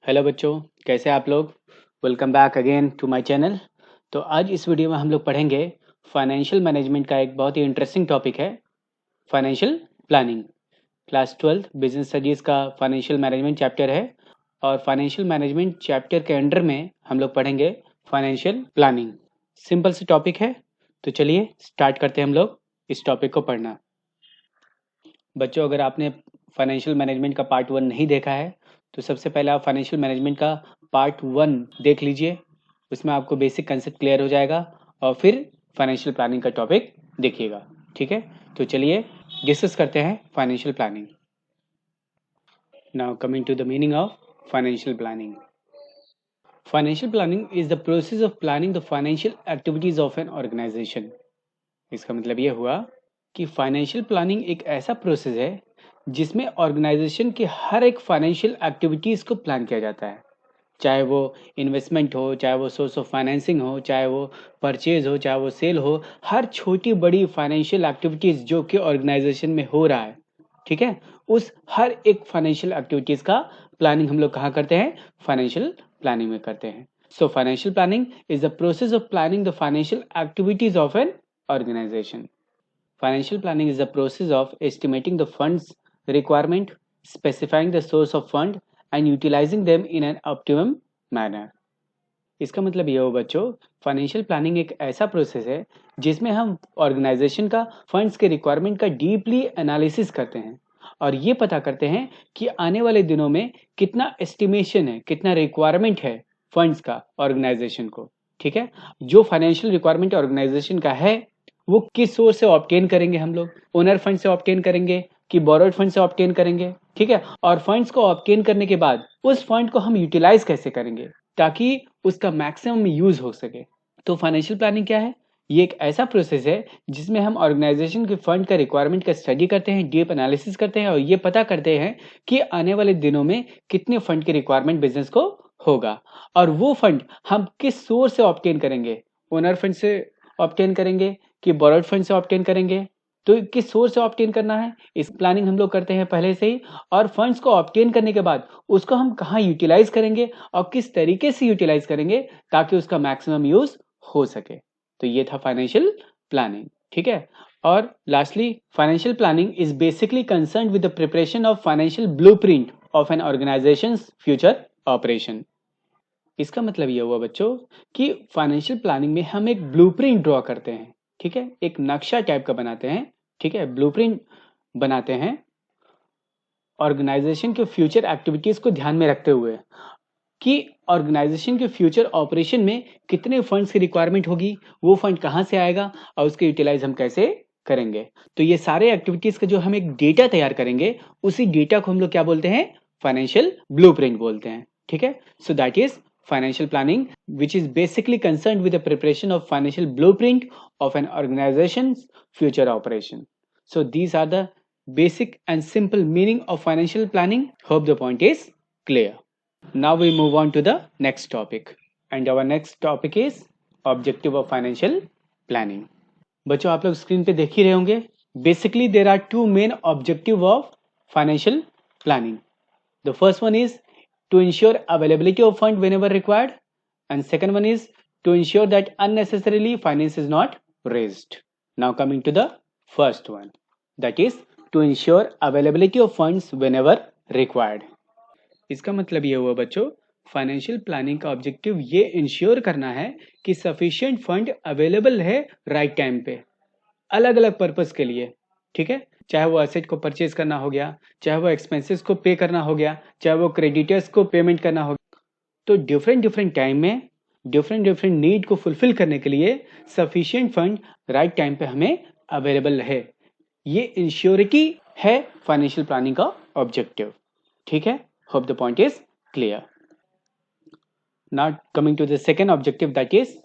Hello बच्चों, कैसे आप लोग। Welcome back again to my channel. तो आज इस वीडियो में हम लोग पढ़ेंगे फाइनेंशियल मैनेजमेंट का एक बहुत ही इंटरेस्टिंग टॉपिक है, financial planning. Class 12 business studies का फाइनेंशियल मैनेजमेंट चैप्टर है और फाइनेंशियल मैनेजमेंट चैप्टर के अंडर में हम लोग पढ़ेंगे फाइनेंशियल प्लानिंग। सिंपल सी टॉपिक है, तो चलिए स्टार्ट करते हैं हम लोग इस टॉपिक को पढ़ना। बच्चों, अगर आपने फाइनेंशियल मैनेजमेंट का पार्ट 1 नहीं देखा है तो सबसे पहले आप फाइनेंशियल मैनेजमेंट का पार्ट 1 देख लीजिए। उसमें आपको बेसिक कंसेप्ट क्लियर हो जाएगा और फिर फाइनेंशियल प्लानिंग का टॉपिक देखिएगा। ठीक है, तो चलिए डिस्कस करते हैं financial planning. Now coming to the meaning of financial planning. Financial planning is the process of planning the financial activities of an organisation. इसका मतलब यह हुआ कि फाइनेंशियल प्लानिंग एक ऐसा प्रोसेस है जिसमें ऑर्गेनाइजेशन की हर एक फाइनेंशियल एक्टिविटीज़ को प्लान किया जाता है, चाहे वो इन्वेस्टमेंट हो, चाहे वो सोर्स ऑफ फाइनेंसिंग हो, चाहे वो परचेज हो, चाहे वो सेल हो। हर छोटी बड़ी फाइनेंशियल एक्टिविटीज़ जो कि ऑर्गेनाइजेशन में हो रहा है, ठीक है, उस हर एक फाइनेंशियल एक्टिविटीज़ का प्लानिंग हम लोग कहाँ करते हैं, फाइनेंशियल प्लानिंग में करते हैं। So financial planning is the process of planning the financial activities of an organization. Financial planning is the process of estimating the funds requirement, specifying the source of fund and utilizing them in an optimum manner. इसका मतलब ये हो बच्चों, financial planning एक ऐसा process है जिसमें हम ऑर्गेनाइजेशन का फंड्स के रिक्वायरमेंट का डीपली एनालिसिस करते हैं और ये पता करते हैं कि आने वाले दिनों में कितना एस्टिमेशन है, कितना रिक्वायरमेंट है फंड्स का ऑर्गेनाइजेशन को। ठीक है, जो फाइनेंशियल रिक्वायरमेंट ऑर्गेनाइजेशन का है वो किस सोर्स से ऑब्टेन करेंगे, हम लोग ओनर फंड से ऑब्टेन करेंगे कि बोरोड फंड से ऑब्टेन करेंगे। ठीक है, और फंड्स को ऑब्टेन करने के बाद उस फंड को हम यूटिलाइज कैसे करेंगे ताकि उसका मैक्सिमम यूज हो सके। तो फाइनेंशियल प्लानिंग क्या है, ये एक ऐसा प्रोसेस है जिसमें हम ऑर्गेनाइजेशन के फंड का रिक्वायरमेंट का स्टडी करते हैं, डीप एनालिसिस करते हैं और ये पता करते हैं कि आने वाले दिनों में कितने फंड की रिक्वायरमेंट बिजनेस को होगा और वो फंड हम किस सोर्स से ऑब्टेन करेंगे, ओनर फंड से ऑब्टेन करेंगे कि बोरोड फंड से ऑब्टेन करेंगे। तो किस सोर्स से ऑब्टेन करना है, इस प्लानिंग हम लोग करते हैं पहले से ही। और फंड्स को ऑब्टेन करने के बाद उसको हम कहाँ यूटिलाइज करेंगे और किस तरीके से यूटिलाइज करेंगे ताकि उसका मैक्सिमम यूज हो सके। तो ये था फाइनेंशियल प्लानिंग। ठीक है, और lastly financial planning is basically concerned with the preparation of financial blueprint of an organisation's future operation. इसका मतलब यह हुआ बच्चों कि फाइनेंशियल प्लानिंग में हम एक ब्लूप्रिंट ड्रॉ करते हैं। ठीक है, एक नक्शा टाइप का बनाते हैं। ठीक है, ब्लूप्रिंट बनाते हैं ऑर्गेनाइजेशन के फ्यूचर एक्टिविटीज को ध्यान में रखते हुए कि ऑर्गेनाइजेशन के फ्यूचर ऑपरेशन में कितने फंड्स की रिक्वायरमेंट होगी, वो फंड कहाँ से आएगा और उसके यूटिलाइज हम कैसे करेंगे। तो ये सारे एक्टिविटीज का जो हम एक डेटा तैयार करेंगे उसी डेटा को हम लोग क्या बोलते हैं, फाइनेंशियल ब्लूप्रिंट बोलते हैं। ठीक है, so that is financial planning, which is basically concerned with the preparation of financial blueprint of an organization's future operation. So these are the basic and simple meaning of financial planning. Hope the point is clear. Now we move on to the next topic, and our next topic is objective of financial planning. बच्चों, आप लोग screen पे देख ही रहे होंगे। Basically there are two main objective of financial planning. The first one is to ensure availability of fund whenever required, and second one is to ensure that unnecessarily finance is not raised. Now coming to the first one, that is to ensure availability of funds whenever required. इसका मतलब ये हुआ बच्चों, financial planning का objective ये ensure करना है कि सफिशिएंट फंड अवेलेबल है राइट टाइम पे, अलग अलग पर्पस के लिए। ठीक है, चाहे वो एसेट को परचेज करना हो गया, चाहे वो एक्सपेंसेस को पे करना हो गया, चाहे वो क्रेडिटर्स को पेमेंट करना हो गया। तो डिफरेंट टाइम में डिफरेंट नीड को फुलफिल करने के लिए सफिशिएंट फंड राइट टाइम पे हमें अवेलेबल है। ये इंश्योरिटी है फाइनेंशियल प्लानिंग का ऑब्जेक्टिव। ठीक है, hope the point is clear. Now coming to the second objective, that is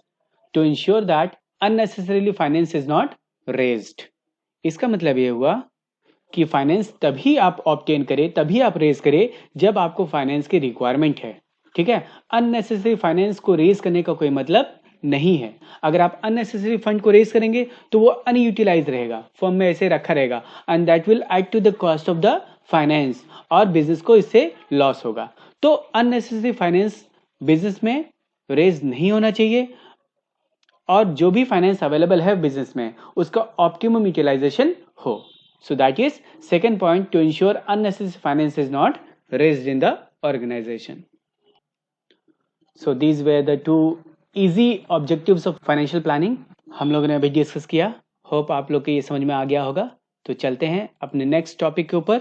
to ensure that unnecessarily finance is not raised. इसका मतलब ये हुआ कि फाइनेंस तभी आप ऑब्टेन करें, तभी आप रेज करें जब आपको फाइनेंस की रिक्वायरमेंट है। ठीक है, अननेसेसरी फाइनेंस को रेज करने का कोई मतलब नहीं है। अगर आप अननेसेसरी फंड को रेज करेंगे तो वो अनयूटिलाइज रहेगा, फर्म में ऐसे रखा रहेगा, and that will add to the cost of the finance और बिजनेस को इससे लॉस होगा। तो अननेसेसरी फाइनेंस बिजनेस में रेज नहीं होना चाहिए और जो भी फाइनेंस अवेलेबल है बिजनेस में उसका ऑप्टिमम यूटिलाइजेशन हो. So that is second point, to ensure unnecessary finance is not raised in the organization. So these were the two easy objectives of financial planning. हम लोगों ने अभी डिस्कस किया. Hope आप लोग को ये समझ में आ गया होगा. तो चलते हैं अपने नेक्स्ट टॉपिक के ऊपर,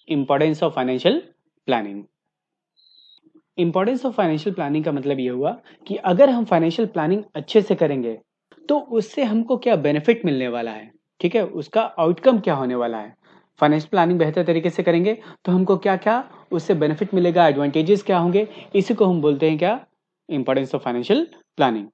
importance of financial planning. Importance of financial planning का मतलब ये हुआ कि अगर हम फाइनेंशियल प्लानिंग अच्छे से करेंगे तो उससे हमको क्या बेनिफिट मिलने वाला है, ठीक है, उसका आउटकम क्या होने वाला है. फाइनेंशियल प्लानिंग बेहतर तरीके से करेंगे तो हमको क्या क्या उससे बेनिफिट मिलेगा, एडवांटेजेस क्या होंगे, इसी को हम बोलते हैं क्या, इंपॉर्टेंस ऑफ फाइनेंशियल प्लानिंग.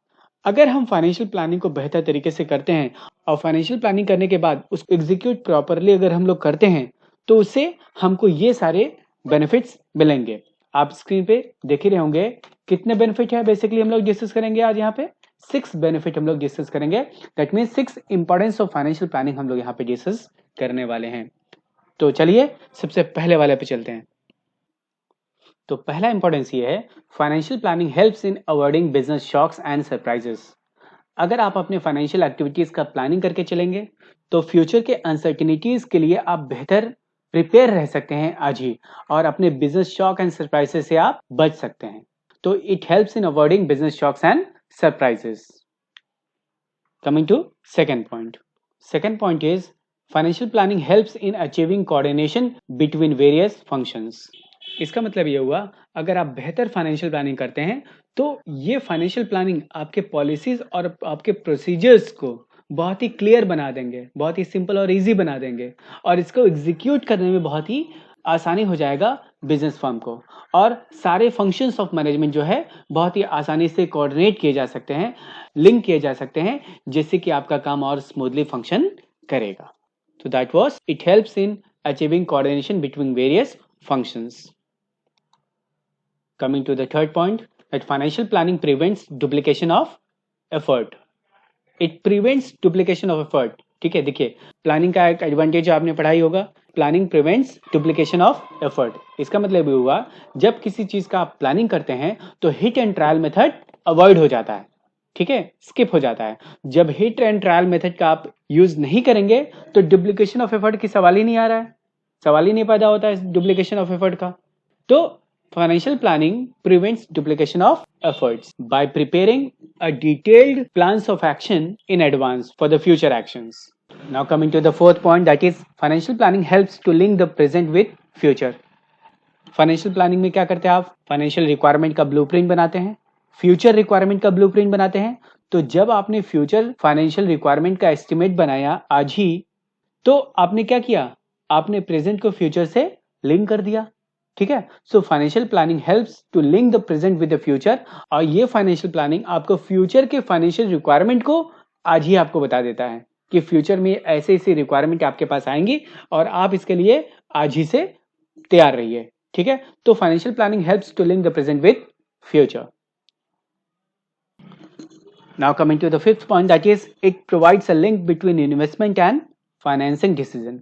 अगर हम फाइनेंशियल प्लानिंग को बेहतर तरीके से करते हैं और फाइनेंशियल प्लानिंग करने के बाद उसको एग्जीक्यूट प्रॉपरली अगर हम लोग करते हैं तो उससे हमको ये सारे बेनिफिट्स मिलेंगे. आप स्क्रीन पे देख ही रहे होंगे कितने बेनिफिट है. बेसिकली हम लोग डिस्कस करेंगे आज यहाँ पे 6 बेनिफिट हम लोग डिस्कस करेंगे. That means 6 importance of financial planning हम लोग यहाँ पे डिस्कस करने वाले हैं. तो चलिए सबसे पहले वाले पे चलते हैं. तो पहला इंपॉर्टेंस ये है, financial planning helps in avoiding business shocks and surprises. अगर आप अपने फाइनेंशियल एक्टिविटीज का प्लानिंग करके चलेंगे तो फ्यूचर के अनसर्टिनिटीज के लिए आप बेहतर प्रिपेयर रह सकते हैं आज ही और अपने बिजनेस शॉक एंड सरप्राइजेस से आप बच सकते हैं. तो it helps in avoiding business shocks and surprises. Coming to second point. Second point is financial planning helps in achieving coordination between various functions. इसका मतलब ये हुआ, अगर आप बेहतर फाइनेंशियल प्लानिंग करते हैं तो ये फाइनेंशियल प्लानिंग आपके पॉलिसीज और आपके प्रोसीजर्स को बहुत ही क्लियर बना देंगे, बहुत ही सिंपल और इजी बना देंगे और इसको एग्जीक्यूट करने में बहुत ही आसानी हो जाएगा बिजनेस फर्म को और सारे फंक्शंस ऑफ मैनेजमेंट जो है बहुत ही आसानी से कोऑर्डिनेट किए जा सकते हैं, लिंक किए जा सकते हैं, जिससे कि आपका काम और स्मूथली फंक्शन करेगा. तो that was it helps in achieving coordination between various functions. Coming to the third point, that financial planning prevents duplication of effort. It prevents duplication of effort. ठीक है, देखिए प्लानिंग का एक एडवांटेज आपने पढ़ा ही होगा, planning prevents duplication of effort. इसका मतलब ये हुआ, जब किसी चीज का आप प्लानिंग करते हैं तो hit and trial method avoid हो जाता है, ठीक है, स्किप हो जाता है. जब हिट एंड ट्रायल मेथड का आप यूज नहीं करेंगे तो डुप्लीकेशन ऑफ एफर्ट की सवाल ही नहीं आ रहा है, सवाल ही नहीं पैदा होता है डुप्लीकेशन ऑफ एफर्ट का. तो financial planning prevents duplication of efforts by preparing a detailed plans of action in advance for the future actions. Now coming to the fourth point, that is financial planning helps to link the present with future. Financial planning में क्या करते हैं आप, financial requirement का blueprint बनाते हैं, future requirement का blueprint बनाते हैं. तो जब आपने future financial requirement का estimate बनाया आज ही, तो आपने क्या किया, आपने present को future से link कर दिया, ठीक है. So financial planning helps to link the present with the future और ये फाइनेंशियल प्लानिंग आपको फ्यूचर के फाइनेंशियल रिक्वायरमेंट को आज ही आपको बता देता है कि फ्यूचर में ऐसे ऐसी रिक्वायरमेंट आपके पास आएंगी और आप इसके लिए आज ही से तैयार रहिए, ठीक है. तो financial planning helps to link the present with future. Now coming to the fifth point, that is it provides a link between investment and financing decision.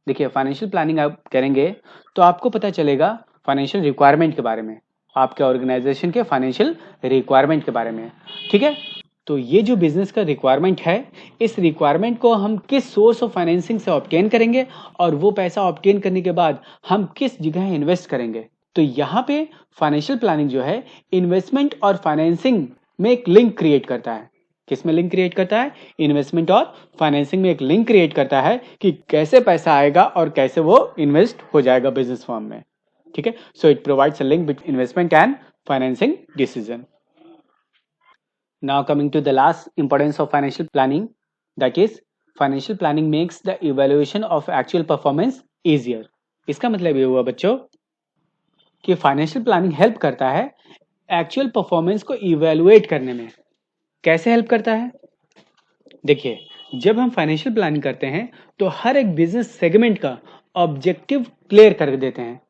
देखिए फाइनेंशियल प्लानिंग आप करेंगे तो आपको पता चलेगा फाइनेंशियल रिक्वायरमेंट के बारे में, आपके ऑर्गेनाइजेशन के फाइनेंशियल रिक्वायरमेंट के बारे में, ठीक है. तो ये जो बिजनेस का रिक्वायरमेंट है, इस रिक्वायरमेंट को हम किस सोर्स ऑफ फाइनेंसिंग से ऑब्टेन करेंगे और वो पैसा ऑब्टेन करने के बाद हम किस जगह इन्वेस्ट करेंगे. तो यहाँ पे फाइनेंशियल प्लानिंग जो है इन्वेस्टमेंट और फाइनेंसिंग में एक लिंक क्रिएट करता है. किस में लिंक क्रिएट करता है, इन्वेस्टमेंट और फाइनेंसिंग में एक लिंक क्रिएट करता है कि कैसे पैसा आएगा और कैसे वो इन्वेस्ट हो जाएगा बिजनेस फर्म में, ठीक है. So it provides a link between investment and financing decision. Now coming to the last importance of financial planning, that is financial planning makes the evaluation of actual performance easier. इसका मतलब ये हुआ बच्चों कि financial planning help करता है actual performance को evaluate करने में. कैसे हेल्प करता है, देखिए जब हम फाइनेंशियल प्लानिंग करते हैं तो हर एक बिजनेस सेगमेंट का ऑब्जेक्टिव क्लियर कर देते हैं.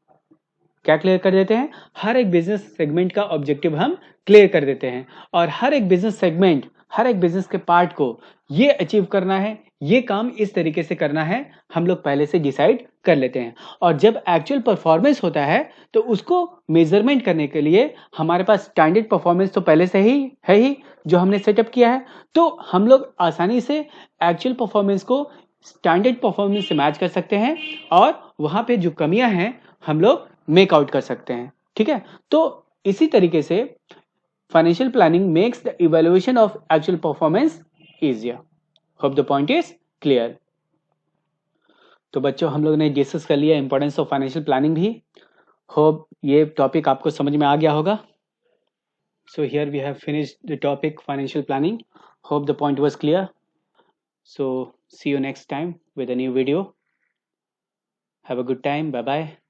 क्या क्लियर कर देते हैं, हर एक बिजनेस सेगमेंट का ऑब्जेक्टिव हम क्लियर कर देते हैं और हर एक बिजनेस सेगमेंट हर एक बिजनेस के पार्ट को ये अचीव करना है, ये काम इस तरीके से करना है, हम लोग पहले से डिसाइड कर लेते हैं। और जब एक्चुअल परफॉर्मेंस होता है तो उसको मेजरमेंट करने के लिए हमारे पास स्टैंडर्ड परफॉर्मेंस तो पहले से ही है ही, जो हमने सेटअप किया है। तो हम लोग आसानी से एक्चुअल परफॉर्मेंस को स्टैंडर्ड परफॉर्मेंस से मैच कर सकते हैं और वहां पे जो कमियां हैं हम लोग मेक आउट कर सकते हैं। ठीक है, तो इसी तरीके से financial planning makes the evaluation of actual performance easier. Hope the point is clear. तो बच्चों, हम लोग ने डिस्कस कर लिया इंपॉर्टेंस ऑफ फाइनेंशियल प्लानिंग भी। होप ये टॉपिक आपको समझ में आ गया होगा। So here we have finished the topic financial planning. Hope the point was clear. So see you next time with a new video. Have a good time. Bye bye.